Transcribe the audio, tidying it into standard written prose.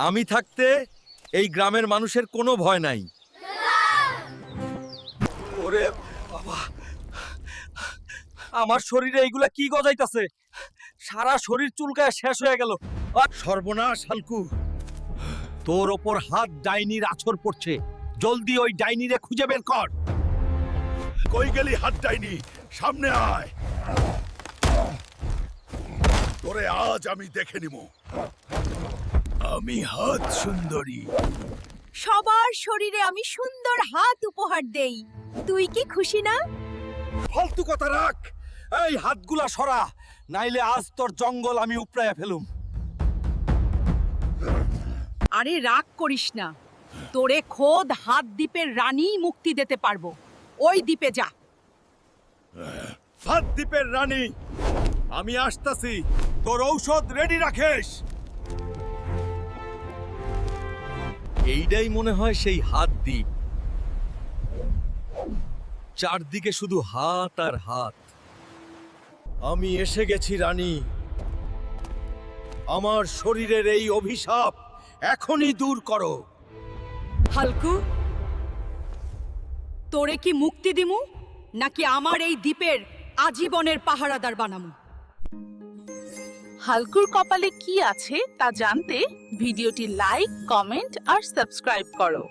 আমি থাকতে এই গ্রামের মানুষের কোনো ভয় নাই। ওরে বাবা, আমার শরীরে এইগুলা কি গজাইতাছে? সারা শরীর চুলকায় শেষ হয়ে গেল। সর্বনাশ হালকু, তোর ওপর হাত ডাইনির আছর পড়ছে। জলদি ওই ডাইনিরে খুঁজে বের কর। কই গেলি হাত ডাইনি? সামনে আয়, তোরে আজ আমি দেখে নিব। আমি হাত সুন্দরী। সবার শরীরে আমি সুন্দর হাত উপহার দেই। তুই কি খুশি না? ফালতু কথা রাখ, এই হাতগুলা সরা, নাইলে আজ তোর জঙ্গল আমি উপড়াইয়া ফেলুম। আরে রাগ করিস না, তোরে খোদ হাত দ্বীপের রানী মুক্তি দিতে পারবো। ওই দ্বীপে যা। হাত দ্বীপের রানী, আমি আসতাছি। তোর ঔষধ রেডি রাখিস। এইটাই মনে হয় সেই হাত দ্বীপ। চারদিকে শুধু হাত আর হাত। আমি এসে গেছি রানী। আমার শরীরের এই অভিশাপ এখনই দূর করো। হালকু, তোরে কি মুক্তি দিমু নাকি আমার এই দ্বীপের আজীবনের পাহারাদার বানামু? হালকুর কপালে কি আছে তা জানতে ভিডিওটি লাইক, কমেন্ট আর সাবস্ক্রাইব করো।